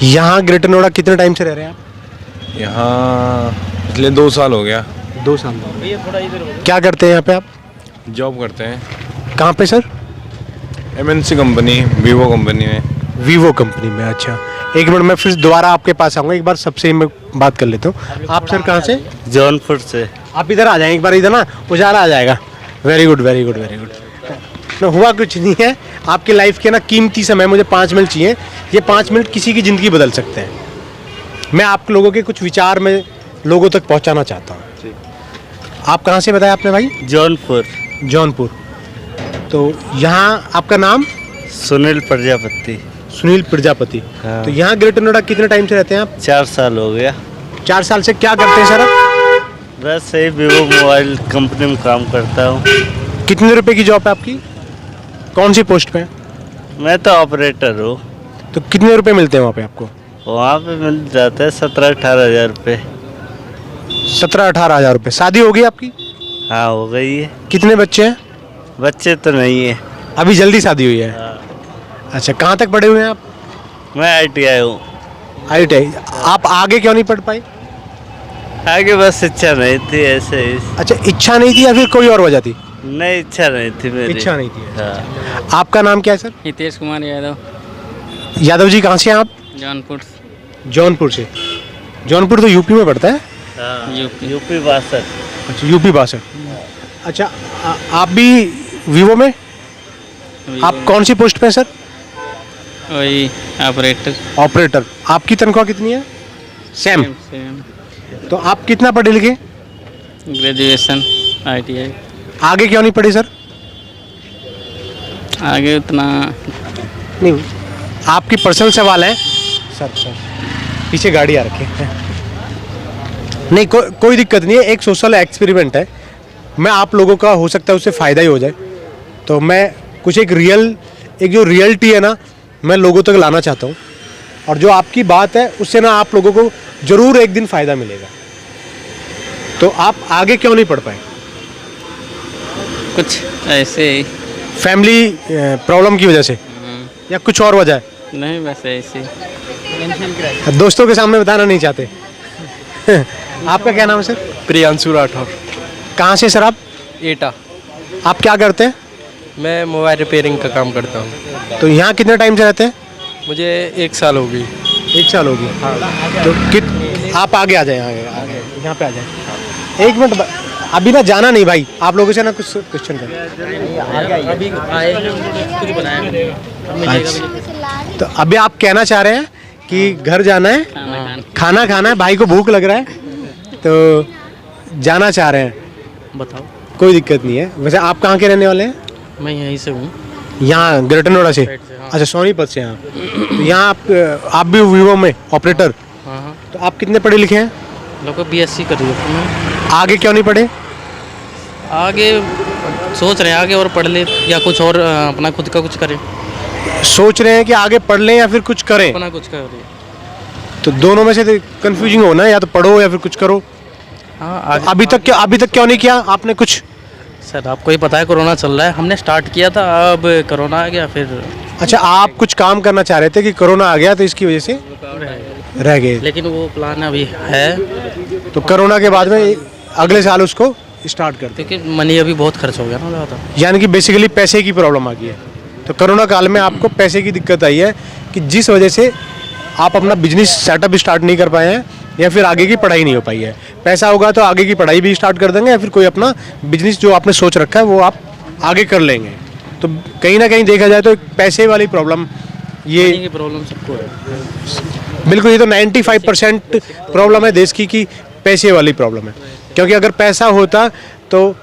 यहाँ ग्रेटर नोएडा कितने टाइम से रह रहे हैं आप? यहाँ पिछले 2 साल हो गया। 2 साल। क्या करते हैं यहाँ पे आप? जॉब करते हैं कहाँ पे sir? MNC company, Vivo company में। वीवो कंपनी में। अच्छा, एक मिनट, मैं फिर दोबारा आपके पास आऊँगा, एक बार सबसे मैं बात कर लेता हूँ। आप सर कहाँ से? जौनपुर से। आप इधर आ जाएं एक बार, इधर ना उजाला आ जाएगा। Very good very good very good. ना हुआ कुछ नहीं है, आपकी लाइफ के ना कीमती समय, मुझे 5 मिनट चाहिए। ये 5 मिनट किसी की ज़िंदगी बदल सकते हैं। मैं आप लोगों के कुछ विचार में लोगों तक पहुंचाना चाहता हूं। आप कहां से बताया आपने भाई? जौनपुर। जौनपुर। तो यहाँ आपका नाम? सुनील प्रजापति। सुनील प्रजापति। हाँ। तो यहाँ ग्रेटर नोएडा कितने टाइम से रहते हैं आप? 4 साल हो गया। 4 साल से क्या करते हैं सर आप? बस यही वीवो मोबाइल कंपनी में काम करता हूँ। कितने रुपए की जॉब है आपकी? कौन सी पोस्ट पे? मैं तो ऑपरेटर हूँ। तो कितने रुपए मिलते हैं वहाँ पे आपको? वहाँ पे मिल जाता है 17-18 हज़ार रुपये। 17-18 हज़ार रुपये। शादी हो गई आपकी? हाँ, हो गई है। कितने बच्चे हैं? बच्चे तो नहीं है। अभी जल्दी शादी हुई है? हाँ। अच्छा, कहाँ तक पढ़े हुए हैं आप? मैं ITI हूँ। ITI। आप आगे क्यों नहीं पढ़ पाए? आगे बस इच्छा नहीं थी, ऐसे ही। अच्छा, इच्छा नहीं थी या फिर कोई और वजह थी? नहीं, इच्छा नहीं थी मेरी। इच्छा नहीं थी। हाँ। आपका नाम क्या है सर? हितेश कुमार यादव। यादव जी, कहाँ से हैं आप? जौनपुर। जौनपुर से। जौनपुर तो यूपी में पड़ता है? हाँ, यूपी। यूपी 62। अच्छा, यूपी 62। अच्छा, आप भी वीवो में? आप कौन सी पोस्ट पे हैं सर? वही ऑपरेटर। ऑपरेटर। आपकी तनख्वाह कितनी है? सेम। तो आप कितना पढ़े लिखे? Graduation ITI। आगे क्यों नहीं पढ़े सर? आगे उतना नहीं, आपकी पर्सनल सवाल है सर। सर पीछे गाड़ी आ रखी है। नहीं, कोई दिक्कत नहीं है, एक सोशल एक्सपेरिमेंट है। मैं आप लोगों का हो सकता है उससे फ़ायदा ही हो जाए, तो मैं कुछ एक जो रियलिटी है ना, मैं लोगों तक लाना चाहता हूँ। और जो आपकी बात है उससे ना आप लोगों को ज़रूर एक दिन फ़ायदा मिलेगा। तो आप आगे क्यों नहीं पढ़ पाए? कुछ ऐसे ही। फैमिली प्रॉब्लम की वजह से या कुछ और वजह है? नहीं, बस ऐसे ही। दोस्तों के सामने बताना नहीं चाहते। आपका क्या नाम है सर? प्रियांशु राठौर। कहाँ से सर आप? एटा। आप क्या करते हैं? मैं मोबाइल रिपेयरिंग का काम करता हूँ। तो यहाँ कितने टाइम से रहते हैं? मुझे 1 साल हो गई। 1 साल हो गया। हाँ। तो आप आगे आ जाएं, आगे यहाँ पे आ जाएं। एक मिनट, अभी ना जाना नहीं भाई, आप लोगों से ना कुछ क्वेश्चन कर। तो अभी आप कहना चाह रहे हैं कि घर जाना है, खाना खाना है, भाई को भूख लग रहा है, तो जाना चाह रहे हैं। बताओ। कोई दिक्कत नहीं है। वैसे आप कहाँ के रहने वाले हैं? मैं यहीं से हूँ। यहाँ ग्रेटर नोएडा से? अच्छा, सोनीपत से। यहाँ तो यहाँ आप भी वीवो में ऑपरेटर? हाँ। तो आप कितने पढ़े लिखे हैं? लोग BSc कर रही है। आगे क्यों नहीं पढ़े? आगे सोच रहे हैं आगे और पढ़ ले या कुछ और अपना खुद का कुछ करें। सोच रहे हैं कि आगे पढ़ लें या फिर कुछ करें? अपना कुछ करें। तो दोनों में से कंफ्यूजिंग हो ना, या तो पढ़ो या फिर कुछ करो। हाँ, अभी तक क्यों नहीं किया आपने कुछ? सर आपको ही पता है कोरोना चल रहा है, हमने स्टार्ट किया था, अब कोरोना आ गया फिर। अच्छा, आप कुछ काम करना चाह रहे थे कि कोरोना आ गया तो इसकी वजह से रह गए, लेकिन वो प्लान अभी है, तो कोरोना के बाद में अगले साल उसको स्टार्ट करते। क्योंकि मनी अभी बहुत खर्च हो गया ना ज़्यादा। यानी कि बेसिकली पैसे की प्रॉब्लम आ गई है। तो कोरोना काल में आपको पैसे की दिक्कत आई है, कि जिस वजह से आप अपना बिजनेस सेटअप स्टार्ट नहीं कर पाए हैं, या फिर आगे की पढ़ाई नहीं हो पाई है। पैसा होगा तो आगे की पढ़ाई भी स्टार्ट कर देंगे, या फिर कोई अपना बिजनेस जो आपने सोच रखा है वो आप आगे कर लेंगे। तो कहीं ना कहीं देखा जाए तो एक पैसे वाली प्रॉब्लम, ये प्रॉब्लम सबको है। बिल्कुल, ये तो 95% प्रॉब्लम है देश की, कि पैसे वाली प्रॉब्लम है। क्योंकि अगर पैसा होता तो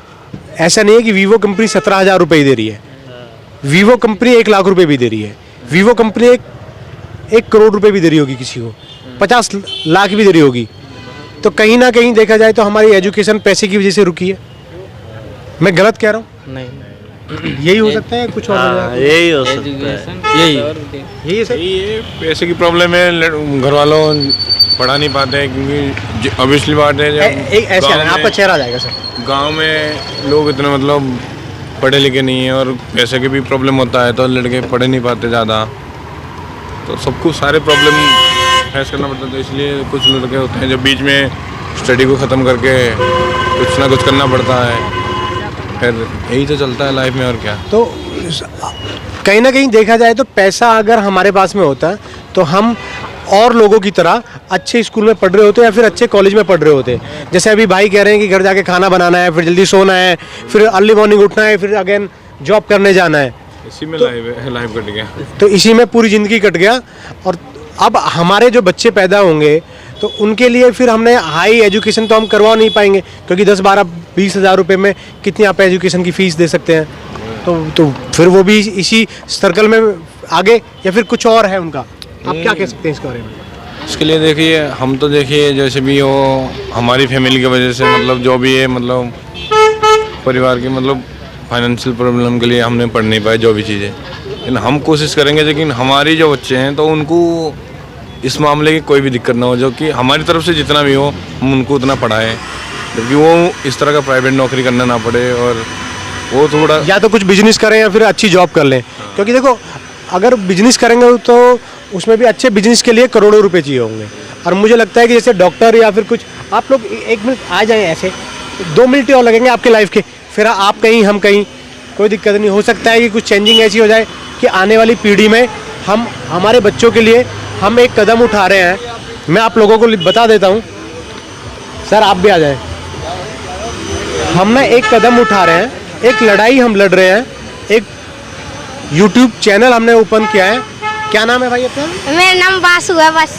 ऐसा नहीं है कि वीवो कंपनी 17,000 रुपये ही दे रही है। वीवो कंपनी 1 लाख रुपए भी दे रही है। वीवो कंपनी 1 करोड़ रुपए भी दे रही होगी किसी को, 50 लाख भी दे रही होगी। तो कहीं ना कहीं देखा जाए तो हमारी एजुकेशन पैसे की वजह से रुकी है। मैं गलत कह रहा हूँ? नहीं, यही हो सकता है, कुछ और? हाँ, यही हो सकता है। यही है सर। ये पैसे की प्रॉब्लम है, घर वालों पढ़ा नहीं पाते हैं, क्योंकि ऑब्वियसली बात है एक ऐसे आपका चेहरा आ जाएगा सर। गांव में लोग इतने मतलब पढ़े लिखे नहीं हैं, और पैसे की भी प्रॉब्लम होता है, तो लड़के पढ़े नहीं पाते ज़्यादा, तो सबको सारे प्रॉब्लम फेस करना पड़ता है। तो इसलिए कुछ लड़के होते हैं जो बीच में स्टडी को ख़त्म करके कुछ ना कुछ करना पड़ता है, फिर यही तो चलता है लाइफ में, और क्या। तो कहीं ना कहीं देखा जाए तो पैसा अगर हमारे पास में होता है तो हम और लोगों की तरह अच्छे स्कूल में पढ़ रहे होते या फिर अच्छे कॉलेज में पढ़ रहे होते। जैसे अभी भाई कह रहे हैं कि घर जाके खाना बनाना है, फिर जल्दी सोना है, फिर अर्ली मॉर्निंग उठना है, फिर अगेन जॉब करने जाना है। इसी में लाइफ कट गया। तो इसी में पूरी ज़िंदगी कट गया। और अब हमारे जो बच्चे पैदा होंगे तो उनके लिए फिर हमने हाई एजुकेशन तो हम करवा नहीं पाएंगे, क्योंकि 10-12-20 हज़ार रुपये में कितनी आप एजुकेशन की फ़ीस दे सकते हैं। तो फिर वो भी इसी सर्कल में आगे, या फिर कुछ और है उनका। आप क्या कह सकते हैं इसके बारे में? इसके लिए देखिए, हम तो देखिए जैसे भी हो हमारी फैमिली की वजह से, मतलब जो भी है, मतलब परिवार की मतलब फाइनेंशियल प्रॉब्लम के लिए हमने पढ़ नहीं पाए जो भी चीज़ें। लेकिन हम कोशिश करेंगे, लेकिन हमारी जो बच्चे हैं तो उनको इस मामले की कोई भी दिक्कत ना हो, जो कि हमारी तरफ से जितना भी हो हम उनको उतना पढ़ाएं, क्योंकि वो इस तरह का प्राइवेट नौकरी करना ना पड़े, और वो थोड़ा या तो कुछ बिजनेस करें या फिर अच्छी जॉब कर लें। क्योंकि देखो, अगर बिजनेस करेंगे तो उसमें भी अच्छे बिजनेस के लिए करोड़ों रुपए चाहिए होंगे। और मुझे लगता है कि जैसे डॉक्टर या फिर कुछ, आप लोग 1 मिनट आ जाएं, ऐसे 2 मिनट और लगेंगे आपके लाइफ के, फिर आप कहीं हम कहीं, कोई दिक्कत नहीं। हो सकता है कि कुछ चेंजिंग ऐसी हो जाए कि आने वाली पीढ़ी में हम हमारे बच्चों के लिए हम एक कदम उठा रहे हैं। मैं आप लोगों को बता देता हूँ, सर आप भी आ जाएं। हम ना एक कदम उठा रहे हैं, एक लड़ाई हम लड़ रहे हैं, एक यूट्यूब चैनल हमने ओपन किया है। क्या नाम है भाई अपना? मेरा नाम बासु है बस।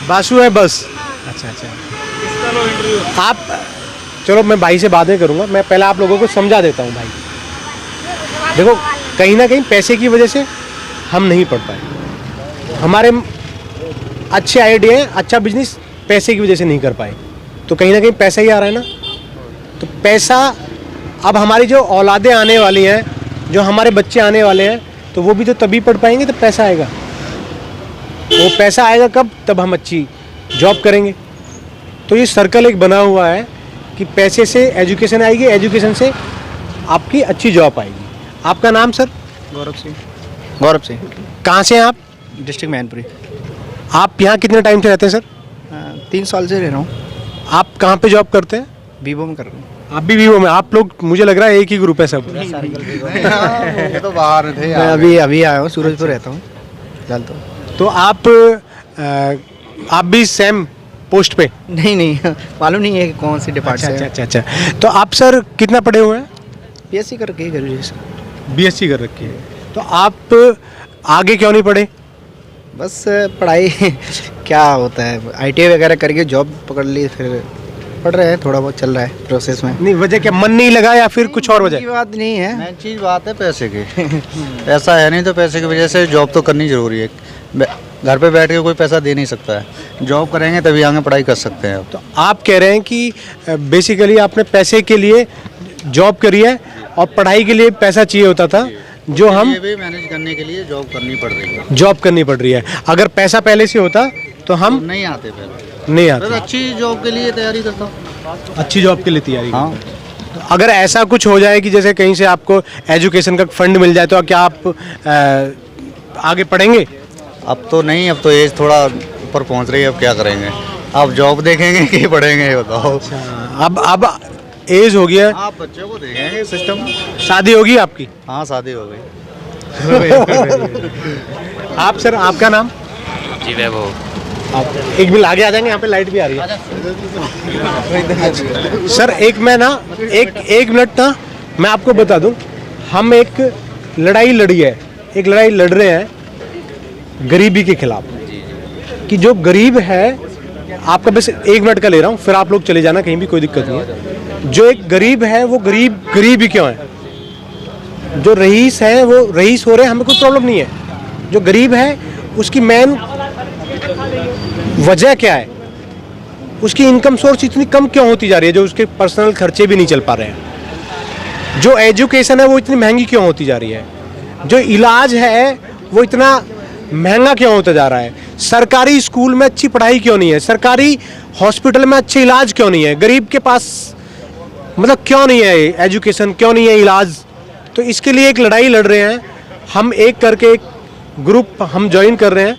बासु है बस। अच्छा। आप चलो, मैं भाई से बाद में करूँगा, मैं पहले आप लोगों को समझा देता हूँ। भाई देखो, कहीं ना कहीं पैसे की वजह से हम नहीं पढ़ पाए। हमारे अच्छे आइडिया हैं, अच्छा बिजनेस पैसे की वजह से नहीं कर पाए। तो कहीं ना कहीं पैसा ही आ रहा है ना। तो पैसा, अब हमारी जो औलादें आने वाली हैं, जो हमारे बच्चे आने वाले हैं, तो वो भी तो तभी पढ़ पाएंगे तो पैसा आएगा। वो पैसा आएगा कब? तब हम अच्छी जॉब करेंगे। तो ये सर्कल एक बना हुआ है कि पैसे से एजुकेशन आएगी, एजुकेशन से आपकी अच्छी जॉब आएगी। आपका नाम सर? गौरव सिंह। गौरव सिंह। कहाँ से हैं आप? डिस्ट्रिक्ट मैनपुरी। आप यहाँ कितने टाइम से रहते हैं सर? 3 साल से रह रहा हूँ। आप कहाँ पे जॉब करते हैं? वीवो में कर रहा हूँ। आप भी वीवो में? आप लोग, मुझे लग रहा है एक ही ग्रुप है सब। ये तो बाहर थे। मैं अभी आया हूँ, सूरजपुर रहता हूँ, जलता हूँ। तो आप भी सेम पोस्ट पे? नहीं मालूम नहीं है कि कौन सी डिपार्टमेंट से। अच्छा। तो आप सर कितना पढ़े हुए हैं? बीएससी करके ग्रेजुएशन। बीएससी कर रखी है। तो आप आगे क्यों नहीं पढ़े? बस पढ़ाई क्या होता है, आईटीआई वगैरह करके जॉब पकड़ ली, फिर पढ़ रहे हैं, थोड़ा बहुत चल रहा है प्रोसेस में। नहीं, वजह क्या, मन नहीं लगा या फिर कुछ और वजह? की बात नहीं है, मेन चीज़ बात है पैसे की। पैसा है नहीं तो पैसे की वजह से जॉब तो करनी ज़रूरी है। घर पे बैठ के कोई पैसा दे नहीं सकता है, जॉब करेंगे तभी आगे पढ़ाई कर सकते हैं। तो आप कह रहे हैं कि बेसिकली आपने पैसे के लिए जॉब करी है और पढ़ाई के लिए पैसा चाहिए होता था, जो हम ये भी मैनेज करने के लिए जॉब करनी पड़ रही है। जॉब करनी पड़ रही है। अगर पैसा पहले से होता तो हम नहीं आते पहले, नहीं बस आते। अच्छी जॉब के लिए तैयारी करता हूँ। अच्छी जॉब के लिए तैयारी हाँ। करते हैं। तो अगर ऐसा कुछ हो जाए कि जैसे कहीं से आपको एजुकेशन का फंड मिल जाए, तो क्या आप आगे पढ़ेंगे? अब तो नहीं, अब तो एज थोड़ा ऊपर पहुँच रही है, अब क्या करेंगे? आप जॉब देखेंगे कि पढ़ेंगे, ये बताओ। अब एज हो गया है। आप बच्चों को देखेंगे सिस्टम। शादी होगी आपकी? हाँ, शादी हो गई। आप सर, आपका नाम? जी वैभव। आप एक मिनट आगे आ जाएंगे, यहाँ पे लाइट भी आ रही है। सर एक मिनट ना, मैं आपको बता दूं, हम एक लड़ाई लड़ी है, एक लड़ाई लड़ रहे हैं गरीबी के खिलाफ। कि जो गरीब है, आपका बस 1 मिनट का ले रहा हूँ, फिर आप लोग चले जाना कहीं भी, कोई दिक्कत नहीं है। जो एक गरीब है वो गरीब ही क्यों है? जो रईस है वो रईस हो रहे हैं, हमें कोई प्रॉब्लम नहीं है। जो गरीब है उसकी मेन वजह क्या है? उसकी इनकम सोर्स इतनी कम क्यों होती जा रही है, जो उसके पर्सनल खर्चे भी नहीं चल पा रहे हैं? जो एजुकेशन है वो इतनी महंगी क्यों होती जा रही है? जो इलाज है वो इतना महंगा क्यों होता जा रहा है? सरकारी स्कूल में अच्छी पढ़ाई क्यों नहीं है? सरकारी हॉस्पिटल में अच्छे इलाज क्यों नहीं है? गरीब के पास मतलब क्यों नहीं है एजुकेशन, क्यों नहीं है इलाज? तो इसके लिए एक लड़ाई लड़ रहे हैं हम, एक करके एक ग्रुप हम ज्वाइन कर रहे हैं।